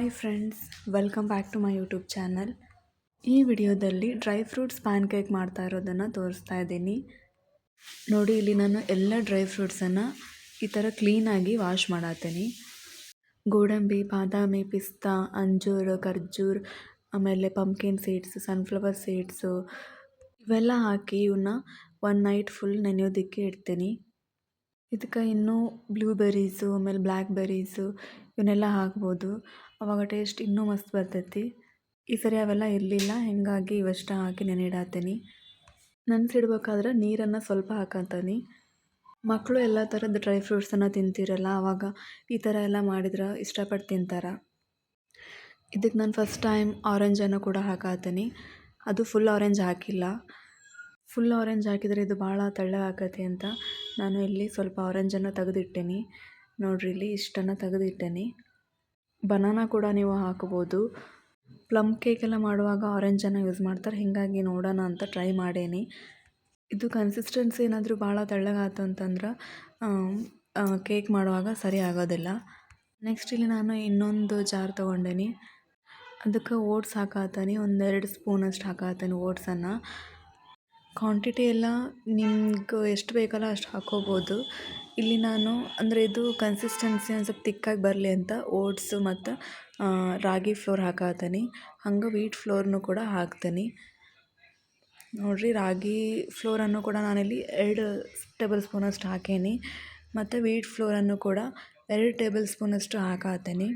Hi friends, welcome back to my YouTube channel. ಈ ವಿಡಿಯೋದಲ್ಲಿ dry fruits PAN cake ಮಾಡ್ತಾ ಇರೋದನ್ನು ತೋರಿಸ್ತಾ ಇದ್ದೀನಿ. ನೋಡಿ, ಇಲ್ಲಿ ನಾನು ಎಲ್ಲ ಡ್ರೈ ಫ್ರೂಟ್ಸನ್ನು ಈ ಥರ ಕ್ಲೀನಾಗಿ ವಾಶ್ ಮಾಡತ್ತೀನಿ. ಗೋಡಂಬಿ, ಬಾದಾಮಿ, ಪಿಸ್ತಾ, ಅಂಜೂರ, ಖರ್ಜೂರ್, ಆಮೇಲೆ ಪಂಪ್ಕಿನ್ ಸೀಡ್ಸ್, ಸನ್ಫ್ಲವರ್ ಸೀಡ್ಸು ಇವೆಲ್ಲ ಹಾಕಿ ಇವನ್ನ ಒನ್ ನೈಟ್ ಫುಲ್ ನೆನೆಯೋದಕ್ಕೆ ಇಡ್ತೀನಿ. ಇದಕ್ಕೆ ಇನ್ನೂ ಬ್ಲೂಬೆರೀಸು, ಆಮೇಲೆ ಬ್ಲ್ಯಾಕ್ಬೆರೀಸು ಇವನ್ನೆಲ್ಲ ಹಾಕ್ಬೋದು. ಆವಾಗ ಟೇಸ್ಟ್ ಇನ್ನೂ ಮಸ್ತ್ ಬರ್ತೈತಿ. ಈ ಸರಿ ಅವೆಲ್ಲ ಇರಲಿಲ್ಲ, ಹೀಗಾಗಿ ಇವಷ್ಟ ಹಾಕಿ ನೆನೆಯಿಡತ್ತೀನಿ. ನೆನೆಸಿಡ್ಬೇಕಾದ್ರೆ ನೀರನ್ನು ಸ್ವಲ್ಪ ಹಾಕಂತೀನಿ. ಮಕ್ಕಳು ಎಲ್ಲ ಥರದ ಡ್ರೈ ಫ್ರೂಟ್ಸನ್ನು ತಿಂತಿರಲ್ಲ, ಆವಾಗ ಈ ಥರ ಎಲ್ಲ ಮಾಡಿದ್ರೆ ಇಷ್ಟಪಟ್ಟು ತಿಂತಾರೆ. ಇದಕ್ಕೆ ನಾನು ಫಸ್ಟ್ ಟೈಮ್ ಆರೆಂಜನ್ನು ಕೂಡ ಹಾಕತ್ತೀನಿ. ಅದು ಫುಲ್ ಆರೆಂಜ್ ಹಾಕಿಲ್ಲ. ಫುಲ್ ಆರೆಂಜ್ ಹಾಕಿದರೆ ಇದು ಭಾಳ ತೆಳ್ಳಗಾಕತಿ ಅಂತ ನಾನು ಇಲ್ಲಿ ಸ್ವಲ್ಪ ಆರೆಂಜನ್ನು ತೆಗೆದಿಟ್ಟೇನಿ. ನೋಡಿರಿ, ಇಲ್ಲಿ ಇಷ್ಟನ್ನು ತೆಗೆದಿಟ್ಟೇನಿ. ಬನಾನಾ ಕೂಡ ನೀವು ಹಾಕ್ಬೋದು. ಪ್ಲಮ್ ಕೇಕೆಲ್ಲ ಮಾಡುವಾಗ ಆರೆಂಜನ್ನು ಯೂಸ್ ಮಾಡ್ತಾರೆ, ಹೀಗಾಗಿ ನೋಡೋಣ ಅಂತ ಟ್ರೈ ಮಾಡೇನಿ. ಇದು ಕನ್ಸಿಸ್ಟೆನ್ಸಿ ಏನಾದರೂ ಭಾಳ ತೆಳ್ಳಗಾಯ್ತು ಅಂತಂದ್ರೆ ಕೇಕ್ ಮಾಡುವಾಗ ಸರಿ ಆಗೋದಿಲ್ಲ. ನೆಕ್ಸ್ಟ್ ಇಲ್ಲಿ ನಾನು ಇನ್ನೊಂದು ಜಾರ್ ತೊಗೊಂಡೇನಿ. ಅದಕ್ಕೆ ಓಟ್ಸ್ ಹಾಕತ್ತೀನಿ. 1-2 ಸ್ಪೂನಷ್ಟು ಹಾಕತ್ತೀನಿ ಓಟ್ಸನ್ನು. ಕ್ವಾಂಟಿಟಿ ಎಲ್ಲ ನಿಮ್ಗೆ ಎಷ್ಟು ಬೇಕಲ್ಲ ಅಷ್ಟು ಹಾಕ್ಕೋಬೋದು. ಇಲ್ಲಿ ನಾನು ಅಂದರೆ ಇದು ಕನ್ಸಿಸ್ಟೆನ್ಸಿ ಒಂದು ಸ್ವಲ್ಪ ತಿಕ್ಕಾಗಿ ಬರಲಿ ಅಂತ ಓಟ್ಸು ಮತ್ತು ರಾಗಿ ಫ್ಲೋರ್ ಹಾಕತ್ತೀನಿ. ಹಂಗೆ ವೀಟ್ ಫ್ಲೋರ್ನು ಕೂಡ ಹಾಕ್ತೀನಿ. ನೋಡಿರಿ, ರಾಗಿ ಫ್ಲೋರನ್ನು ಕೂಡ ನಾನಿಲ್ಲಿ 2 ಟೇಬಲ್ ಸ್ಪೂನಷ್ಟು ಹಾಕೇನಿ ಮತ್ತು ವೀಟ್ ಫ್ಲೋರನ್ನು ಕೂಡ 2 ಟೇಬಲ್ ಸ್ಪೂನಷ್ಟು ಹಾಕತ್ತೀನಿ.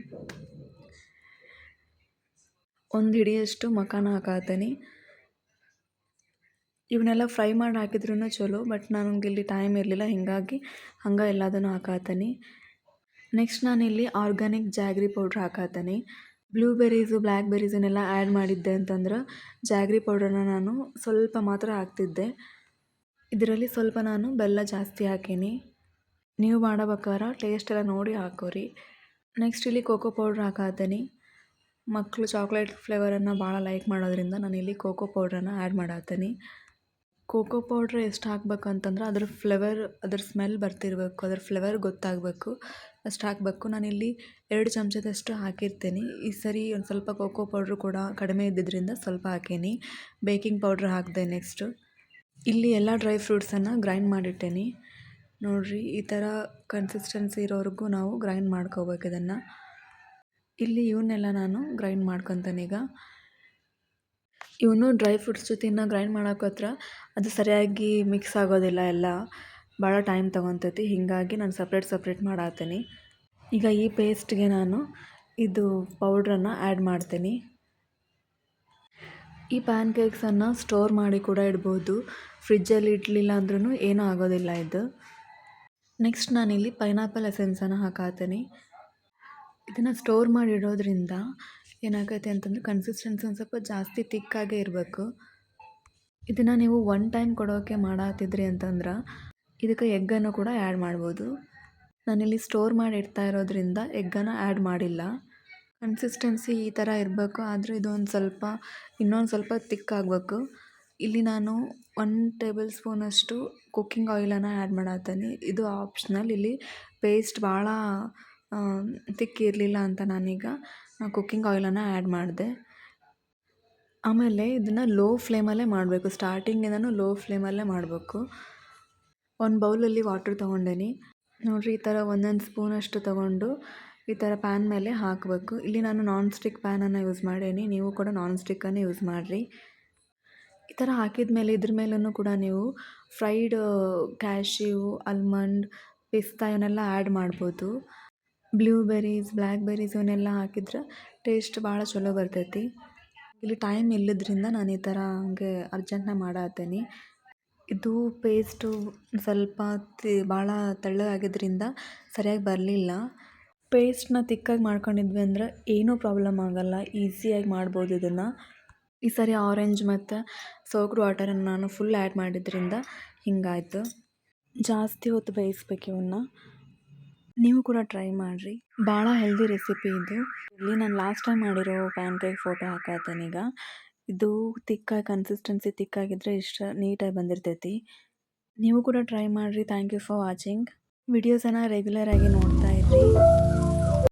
1 ಹಿಡಿಯಷ್ಟು ಮಖಾನ ಹಾಕತ್ತೀನಿ. ಇವನ್ನೆಲ್ಲ ಫ್ರೈ ಮಾಡಿ ಹಾಕಿದ್ರೂ ಚಲೋ, ಬಟ್ ನನಗೆ ಇಲ್ಲಿ ಟೈಮ್ ಇರಲಿಲ್ಲ, ಹೀಗಾಗಿ ಹಂಗೆ ಎಲ್ಲದನ್ನು ಹಾಕತ್ತೀನಿ. ನೆಕ್ಸ್ಟ್ ನಾನಿಲ್ಲಿ ಆರ್ಗ್ಯಾನಿಕ್ ಜಾಗ್ರಿ ಪೌಡ್ರ್ ಹಾಕತ್ತೀನಿ. ಬ್ಲೂಬೆರೀಸು, ಬ್ಲ್ಯಾಕ್ಬೆರೀಸನ್ನೆಲ್ಲ ಆ್ಯಡ್ ಮಾಡಿದ್ದೆ ಅಂತಂದ್ರೆ ಜಾಗ್ರಿ ಪೌಡ್ರನ್ನ ನಾನು ಸ್ವಲ್ಪ ಮಾತ್ರ ಹಾಕ್ತಿದ್ದೆ. ಇದರಲ್ಲಿ ಸ್ವಲ್ಪ ನಾನು ಬೆಲ್ಲ ಜಾಸ್ತಿ ಹಾಕೀನಿ. ನೀವು ಮಾಡಬೇಕಾದ್ರೆ ಟೇಸ್ಟ್ ಎಲ್ಲ ನೋಡಿ ಹಾಕೋರಿ. ನೆಕ್ಸ್ಟ್ ಇಲ್ಲಿ ಕೋಕೋ ಪೌಡ್ರ್ ಹಾಕತ್ತೀನಿ. ಮಕ್ಕಳು ಚಾಕ್ಲೇಟ್ ಫ್ಲೇವರನ್ನು ಭಾಳ ಲೈಕ್ ಮಾಡೋದ್ರಿಂದ ನಾನಿಲ್ಲಿ ಕೋಕೋ ಪೌಡ್ರನ್ನು ಆ್ಯಡ್ ಮಾಡತ್ತೀನಿ. ಕೋಕೋ ಪೌಡ್ರ್ ಎಷ್ಟು ಹಾಕ್ಬೇಕಂತಂದ್ರೆ ಅದ್ರ ಸ್ಮೆಲ್ ಬರ್ತಿರಬೇಕು, ಅದ್ರ ಫ್ಲೇವರ್ ಗೊತ್ತಾಗಬೇಕು, ಅಷ್ಟು ಹಾಕಬೇಕು. ನಾನಿಲ್ಲಿ 2 ಚಮಚದಷ್ಟು ಹಾಕಿರ್ತೀನಿ. ಈ ಸರಿ ಒಂದು ಸ್ವಲ್ಪ ಕೋಕೋ ಪೌಡ್ರು ಕೂಡ ಕಡಿಮೆ ಇದ್ದಿದ್ದರಿಂದ ಸ್ವಲ್ಪ ಹಾಕೀನಿ. ಬೇಕಿಂಗ್ ಪೌಡ್ರ್ ಹಾಕಿದೆ. ನೆಕ್ಸ್ಟು ಇಲ್ಲಿ ಎಲ್ಲ ಡ್ರೈ ಫ್ರೂಟ್ಸನ್ನು ಗ್ರೈಂಡ್ ಮಾಡಿಟ್ಟೇನಿ. ನೋಡಿರಿ, ಈ ಥರ ಕನ್ಸಿಸ್ಟೆನ್ಸಿ ಇರೋವರೆಗೂ ನಾವು ಗ್ರೈಂಡ್ ಮಾಡ್ಕೋಬೇಕು ಇದನ್ನು. ಇಲ್ಲಿ ಇವನ್ನೆಲ್ಲ ನಾನು ಗ್ರೈಂಡ್ ಮಾಡ್ಕೊತೀನಿ. ಈಗ ಇವನು ಡ್ರೈ ಫ್ರೂಟ್ಸ್ ಜೊತೆ ಇನ್ನು ಗ್ರೈಂಡ್ ಮಾಡೋಕತ್ರ ಅದು ಸರಿಯಾಗಿ ಮಿಕ್ಸ್ ಆಗೋದಿಲ್ಲ, ಎಲ್ಲ ಭಾಳ ಟೈಮ್ ತೊಗೊತೈತಿ, ಹೀಗಾಗಿ ನಾನು ಸಪ್ರೇಟ್ ಮಾಡತ್ತೀನಿ. ಈಗ ಈ ಪೇಸ್ಟ್ಗೆ ನಾನು ಇದು ಪೌಡ್ರನ್ನು ಆ್ಯಡ್ ಮಾಡ್ತೀನಿ. ಈ ಪ್ಯಾನ್ ಕೇಕ್ಸನ್ನು ಸ್ಟೋರ್ ಮಾಡಿ ಕೂಡ ಇಡ್ಬೋದು, ಫ್ರಿಜ್ಜಲ್ಲಿ ಇಡಲಿಲ್ಲ ಅಂದ್ರೂ ಏನೂ ಆಗೋದಿಲ್ಲ ಇದು. ನೆಕ್ಸ್ಟ್ ನಾನಿಲ್ಲಿ ಪೈನಾಪಲ್ ಎಸೆನ್ಸನ್ನು ಹಾಕತ್ತೀನಿ. ಇದನ್ನು ಸ್ಟೋರ್ ಮಾಡಿ ಇಡೋದ್ರಿಂದ ಏನಾಗೈತೆ ಅಂತಂದರೆ ಕನ್ಸಿಸ್ಟೆನ್ಸಿ ಒಂದು ಸ್ವಲ್ಪ ಜಾಸ್ತಿ ತಿಕ್ಕಾಗೇ ಇರಬೇಕು. ಇದನ್ನು ನೀವು 1 ಟೈಮ್ ಕೊಡೋಕ್ಕೆ ಮಾಡತ್ತಿದ್ರಿ ಅಂತಂದ್ರೆ ಇದಕ್ಕೆ ಎಗ್ಗನ್ನು ಕೂಡ ಆ್ಯಡ್ ಮಾಡ್ಬೋದು. ನಾನಿಲ್ಲಿ ಸ್ಟೋರ್ ಮಾಡಿ ಇಡ್ತಾ ಇರೋದ್ರಿಂದ ಎಗ್ಗನ್ನು ಆ್ಯಡ್ ಮಾಡಿಲ್ಲ. ಕನ್ಸಿಸ್ಟೆನ್ಸಿ ಈ ಥರ ಇರಬೇಕು, ಆದರೆ ಇದು ಇನ್ನೊಂದು ಸ್ವಲ್ಪ ತಿಕ್ಕಾಗಬೇಕು. ಇಲ್ಲಿ ನಾನು 1 ಟೇಬಲ್ ಸ್ಪೂನಷ್ಟು ಕುಕ್ಕಿಂಗ್ ಆಯಿಲನ್ನು ಆ್ಯಡ್ ಮಾಡತ್ತೀನಿ. ಇದು ಆಪ್ಷನಲ್. ಇಲ್ಲಿ ಪೇಸ್ಟ್ ಭಾಳ ತಿಕ್ಕಿರಲಿಲ್ಲ ಅಂತ ನಾನೀಗ ಕುಕ್ಕಿಂಗ್ ಆಯಿಲನ್ನು ಆ್ಯಡ್ ಮಾಡಿದೆ. ಆಮೇಲೆ ಇದನ್ನು ಲೋ ಫ್ಲೇಮಲ್ಲೇ ಮಾಡಬೇಕು. ಸ್ಟಾರ್ಟಿಂಗಿಂದನೂ ಲೋ ಫ್ಲೇಮಲ್ಲೇ ಮಾಡಬೇಕು. 1 ಬೌಲಲ್ಲಿ ವಾಟ್ರ್ ತೊಗೊಂಡೇನಿ. ನೋಡಿರಿ, ಈ ಥರ 1 ಸ್ಪೂನಷ್ಟು ತೊಗೊಂಡು ಈ ಥರ ಪ್ಯಾನ್ ಮೇಲೆ ಹಾಕಬೇಕು. ಇಲ್ಲಿ ನಾನು ನಾನ್ ಸ್ಟಿಕ್ ಪ್ಯಾನನ್ನು ಯೂಸ್ ಮಾಡೇನಿ, ನೀವು ಕೂಡ ನಾನ್ ಸ್ಟಿಕ್ಕನ್ನೇ ಯೂಸ್ ಮಾಡಿರಿ. ಈ ಥರ ಹಾಕಿದ ಮೇಲೆ ಇದ್ರ ಮೇಲೂ ಕೂಡ ನೀವು ಫ್ರೈಡ್ ಕ್ಯಾಶ್ಯೂ, ಆಲ್ಮಂಡ್, ಪಿಸ್ತಾ ಇವನ್ನೆಲ್ಲ ಆ್ಯಡ್ ಮಾಡ್ಬೋದು. ಬ್ಲೂಬೆರೀಸ್, ಬ್ಲ್ಯಾಕ್ಬೆರೀಸ್ ಇವನ್ನೆಲ್ಲ ಹಾಕಿದ್ರೆ ಟೇಸ್ಟ್ ಭಾಳ ಚಲೋ ಬರ್ತೈತಿ. ಇಲ್ಲಿ ಟೈಮ್ ಇಲ್ಲದ್ರಿಂದ ನಾನು ಈ ಥರ ಹಂಗೆ ಅರ್ಜೆಂಟ್ನಾಗ ಮಾಡತ್ತೀನಿ. ಇದು ಪೇಸ್ಟು ಸ್ವಲ್ಪ ಭಾಳ ತೆಳ್ಳಗಾಗಿದ್ದರಿಂದ ಸರಿಯಾಗಿ ಬರಲಿಲ್ಲ. ಪೇಸ್ಟ್ನ ತಿಕ್ಕಾಗಿ ಮಾಡ್ಕೊಂಡಿದ್ವಿ ಅಂದ್ರೆ ಏನೂ ಪ್ರಾಬ್ಲಮ್ ಆಗೋಲ್ಲ, ಈಸಿಯಾಗಿ ಮಾಡ್ಬೋದು ಇದನ್ನು. ಈ ಸರಿ ಆರೆಂಜ್ ಮತ್ತು ಸೋಕ್ಡ್ ವಾಟರನ್ನು ನಾನು ಫುಲ್ ಆ್ಯಡ್ ಮಾಡಿದ್ರಿಂದ ಹಿಂಗಾಯ್ತು. ಜಾಸ್ತಿ ಹೊತ್ತು ಬೇಯಿಸ್ಬೇಕು ಇವನ್ನ. ನೀವು ಕೂಡ ಟ್ರೈ ಮಾಡಿರಿ, ಭಾಳ ಹೆಲ್ದಿ ರೆಸಿಪಿ ಇದು. ಇಲ್ಲಿ ನಾನು ಲಾಸ್ಟ್ ಟೈಮ್ ಮಾಡಿರೋ ಪ್ಯಾನ್ ಕೇಕ್ ಫೋಟೋ ಹಾಕತ್ತೀನಿ. ಈಗ ಇದು ಕನ್ಸಿಸ್ಟೆನ್ಸಿ ತಿಕ್ಕಾಗಿದ್ದರೆ ಇಷ್ಟು ನೀಟಾಗಿ ಬಂದಿರ್ತೈತಿ. ನೀವು ಕೂಡ ಟ್ರೈ ಮಾಡಿರಿ. Thank you for watching. ವಿಡಿಯೋಸನ್ನು ರೆಗ್ಯುಲರಾಗಿ ನೋಡ್ತಾ ಇರ್ರಿ.